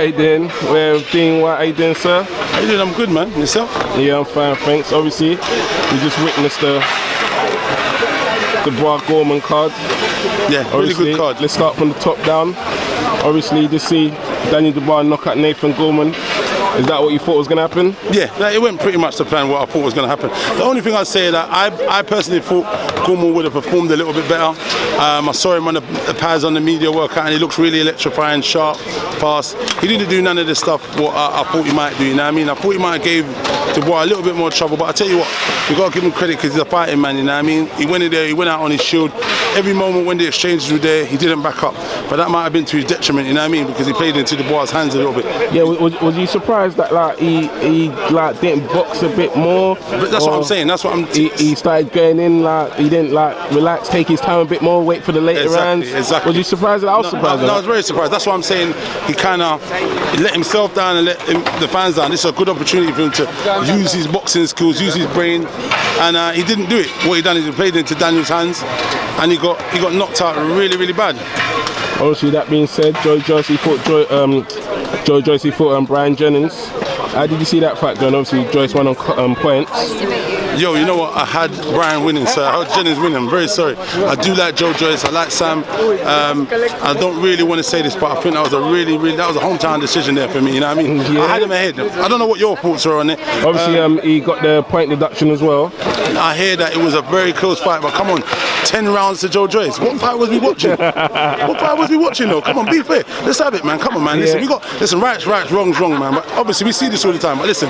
how you doing? We're doing what? How you doing, sir? How you doing? I'm good, man. Yourself? Yeah, I'm fine, thanks. Obviously, we just witnessed the Gorman card. Yeah, really good card. Let's start from the top down. Obviously, to see Daniel Dubois knock out Nathan Gorman. Is that what you thought was going to happen? Yeah, it went pretty much to plan what I thought was going to happen. The only thing I'd say is that I personally thought Gorman would have performed a little bit better. I saw him on the pads on the media workout and he looks really electrifying, sharp, fast. He didn't do none of this stuff what I thought he might do, you know what I mean? I thought he might have gave Dubois a little bit more trouble, but I tell you what, you got to give him credit because he's a fighting man, you know what I mean? He went in there, he went out on his shield. Every moment when the exchanges were there, he didn't back up. But that might have been to his detriment, you know what I mean? Because he played into Dubois' hands a little bit. Yeah, was you surprised that like he like didn't box a bit more? But that's what I'm saying. That's what I'm. He started going in like he didn't like relax, take his time a bit more, wait for the later rounds. Exactly. Was you surprised? I was surprised. No, I was very surprised. That's what I'm saying. He kind of let himself down and let the fans down. This is a good opportunity for him to use his boxing skills, use his brain, and he didn't do it. What he done is he played into Daniel's hands, and he got knocked out really bad. Obviously, that being said, Joe Joyce fought Brian Jennings. How did you see that fight going? Obviously, Joyce won on points. Yo, you know what? I had Brian winning, so I had Jennings winning. I'm very sorry. I do like Joe Joyce. I like Sam. I don't really want to say this, but I think that was a really that was a hometown decision there for me. You know what I mean? Yeah. I had him ahead. I don't know what your thoughts are on it. Obviously, he got the point deduction as well. I hear that it was a very close fight, but come on, 10 rounds to Joe Joyce. What fight was we watching? What fight was we watching though? Come on, be fair. Let's have it, man. Come on, man. Listen, right's right, wrong's wrong, man. But obviously, we see this all the time. But listen,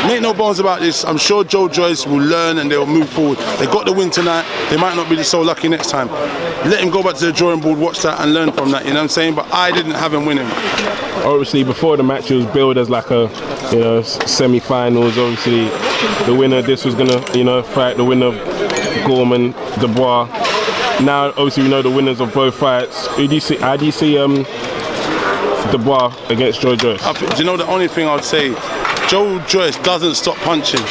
make no bones about this. I'm sure Joe Joyce will learn and they'll move forward. They got the win tonight. They might not be so lucky next time. Let him go back to the drawing board, watch that, and learn from that. You know what I'm saying? But I didn't have him winning. Obviously, before the match, it was billed as like a, semi-finals. Obviously, the winner of this was gonna, fight the winner of Gorman, Dubois. Now, obviously, we know the winners of both fights. How do you see Dubois against Joe Joyce? Do you know the only thing I'd say? Joe Joyce doesn't stop punching.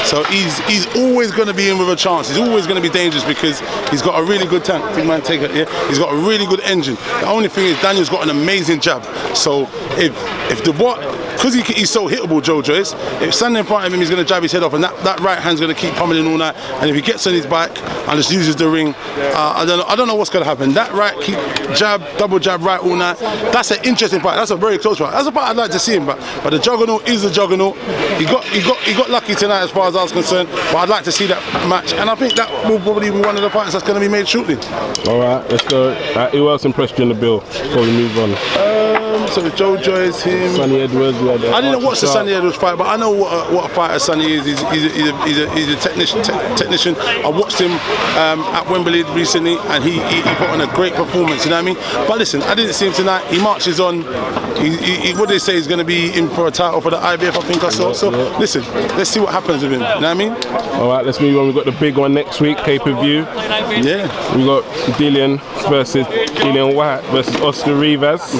So he's always going to be in with a chance. He's always going to be dangerous because he's got a really good tank. Big man, take it. Yeah, he's got a really good engine. The only thing is Daniel's got an amazing jab. So if Dubois, because he's so hittable, Joe Joyce, if standing in front of him, he's going to jab his head off, and that right hand's going to keep pummeling all night. And if he gets on his back and just uses the ring, I don't know what's going to happen. That right keep jab, double jab right all night. That's an interesting fight. That's a very close fight. That's a fight I'd like to see him. But the juggernaut is the juggernaut. He got lucky tonight as far as I was concerned. But I'd like to see that match, and I think that will probably be one of the fights that's going to be made shortly. All right, let's go. Who else impressed you in the bill before we move on? So Joe Joyce, him. Sonny Edwards. I didn't watch the Sonny Edwards fight, but I know what a fighter Sonny is. He's a technician. I watched him at Wembley recently, and he put on a great performance. You know what I mean? But listen, I didn't see him tonight. He marches on. What they say is going to be in for a title for the IBF, I think I saw. So listen, let's see what happens with him. You know what I mean? All right, let's move on. We've got the big one next week, pay-per-view. Yeah. We got Dillian Whyte versus Oscar Rivas.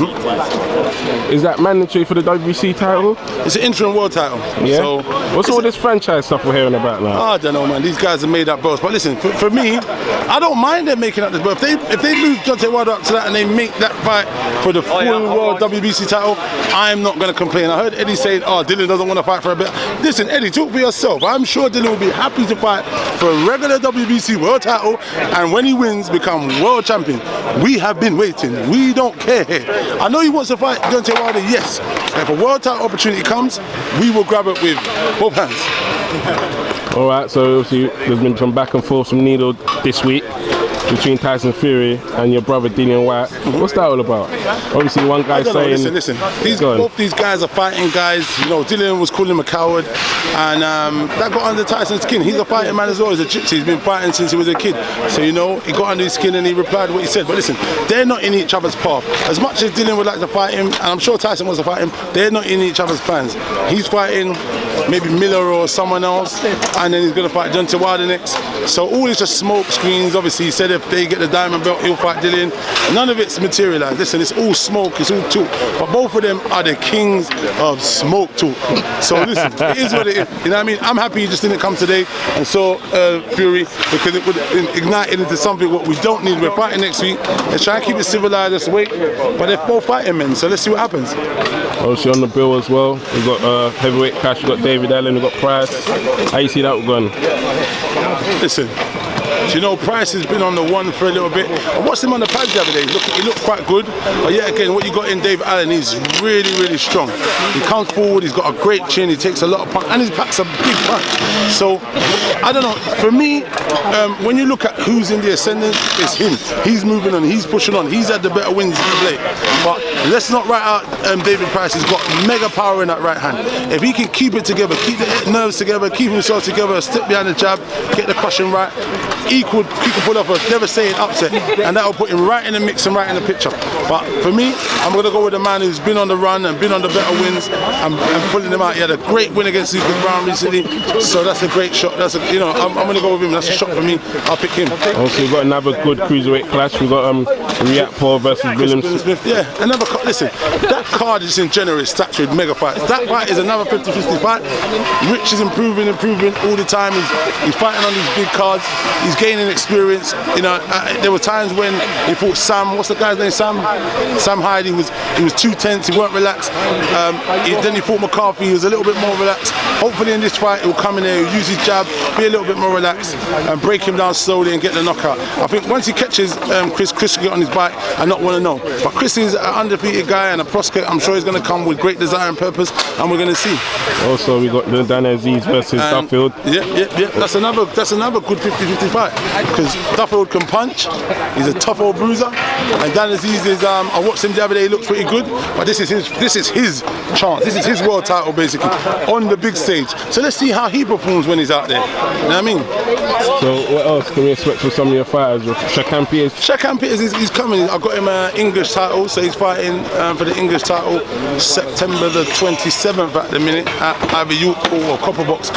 Is that mandatory for the WBC title? It's an interim world title. Yeah. So what's all this franchise stuff we're hearing about now? I don't know, man. These guys have made up belts. But listen, for me, I don't mind them making up this belt. If they move Deontay Wilder up to that and they make that fight for the full world WBC title, I'm not going to complain. I heard Eddie saying, Dillian doesn't want to fight for a belt. Listen, Eddie, talk for yourself. I'm sure Dillian will be happy to fight for a regular WBC world title, and when he wins, become world champion. We have been waiting. We don't care. I know he wants to fight Deontay Wilder, yes. If a world title opportunity comes, we will grab it with both hands. All right, so obviously there's been some back and forth from Needle this week between Tyson Fury and your brother Dillian Whyte. What's that all about? Obviously one guy saying... Listen. Both these guys are fighting guys. Dillian was calling him a coward, and that got under Tyson's skin. He's a fighting man as well. He's a gypsy. He's been fighting since he was a kid. So, he got under his skin and he replied what he said. But listen, they're not in each other's path. As much as Dillian would like to fight him, and I'm sure Tyson wants to fight him, they're not in each other's plans. He's fighting maybe Miller or someone else, and then he's going to fight Deontay Wilder next. So all is just smoke screens. Obviously, he said if they get the diamond belt, he'll fight Dillian. None of it's materialized. Listen, it's all smoke, it's all talk. But both of them are the kings of smoke talk. So listen, it is what it is. You know what I mean? I'm happy he just didn't come today and saw Fury, because it would ignite it into something what we don't need. We're fighting next week. Let's try and keep it civilized, let's wait. But they're both fighting men, so let's see what happens. Obviously on the bill as well, we've got heavyweight cash, we've got David Allen, we've got Price. How you see that going? Listen, you know, Price has been on the one for a little bit. I watched him on the pad the other day. He looked quite good. But yet again, what you got in David Allen, he's really, really strong. He comes forward, he's got a great chin, he takes a lot of punch, and he packs a big punch. So, I don't know, for me, when you look at who's in the ascendant, it's him. He's moving on, he's pushing on, he's had the better wins in the play. But let's not write out David Price. He's got mega power in that right hand. If he can keep it together, keep the nerves together, keep himself together, step behind the jab, get the crushing right, he could pull off a devastating upset, and that'll put him right in the mix and right in the picture. But for me, I'm going to go with a man who's been on the run and been on the better wins and pulling them out. He had a great win against Lucas Brown recently, so that's a great shot. That's a, you know, I'm going to go with him. That's a shot for me. I'll pick him. Also, we've got another good cruiserweight clash. We've got Whtye versus William Smith. Yeah, another listen, that card is in generous stacked with mega fights. That fight is another 50-50 fight. Rich is improving all the time. He's fighting on these big cards. He's gaining experience. You know, there were times when he fought Sam. What's the guy's name? Sam Hyde. He was too tense. He weren't relaxed. Then he fought McCarthy. He was a little bit more relaxed. Hopefully in this fight he'll come in there, he'll use his jab, be a little bit more relaxed, and break him down slowly and get the knockout. I think once he catches Chris will get on his bike and not want to know. But Chris is an undefeated guy and a prospect. I'm sure he's going to come with great desire and purpose, and we're going to see. Also, we got the Dan Aziz versus Duffield. Yeah. That's another good 50-50 fight, because Duffield can punch. He's a tough old bruiser, and Dan Aziz is. I watched him the other day. He looks pretty good, but this is his chance. This is his world title basically on the big stage. So let's see how he performs when he's out there. You know what I mean? So what else can we expect from some of your fighters? Shakan Peters? Shakan Peters he's coming. I've got him an English title, so he's fighting for the English title September the 27th at the minute at either York or Copperbox.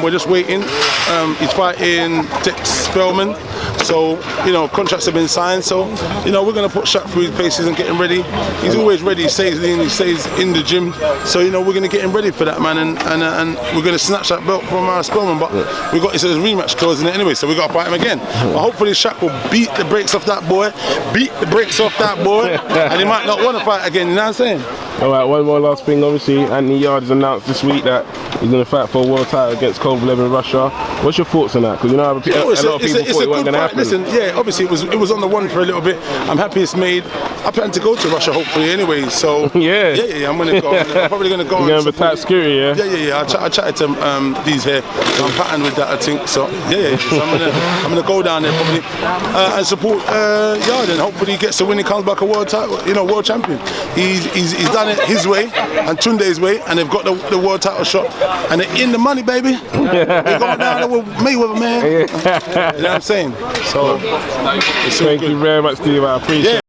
We're just waiting. He's fighting Dex Spellman. So, you know, contracts have been signed. So, you know, we're going to put Shaq through his paces and get him ready. He's always ready. He stays in the gym. So, you know, we're going to get him ready for that, man. And we're going to snatch that belt from Spellman. But we got his rematch clause in it anyway, so we got to fight him again. But hopefully Shaq will beat the brakes off that boy. And he might not want to fight again, you know what I'm saying? Alright, one more last thing. Obviously, Anthony Yarde has announced this week that he's going to fight for a world title against Kovalev in Russia. What's your thoughts on that? Because you know, a lot of people thought it wasn't going to happen. Listen, yeah, obviously it was on the one for a little bit. I'm happy it's made. I plan to go to Russia hopefully anyway. So yeah, I'm going to go. I'm probably going to go. You're going to have a tight security, yeah? I chatted to these here. So I'm patterned with that, I think. So yeah. So I'm going to go down there probably and support Yarde, and hopefully he gets the win. He comes back a world title, you know, world champion. He's done it his way and Tunde's way, and they've got the world title shot, and they're in the money, baby. They're going down there with Mayweather, man. You know what I'm saying? So thank you very much, Steve. I appreciate it.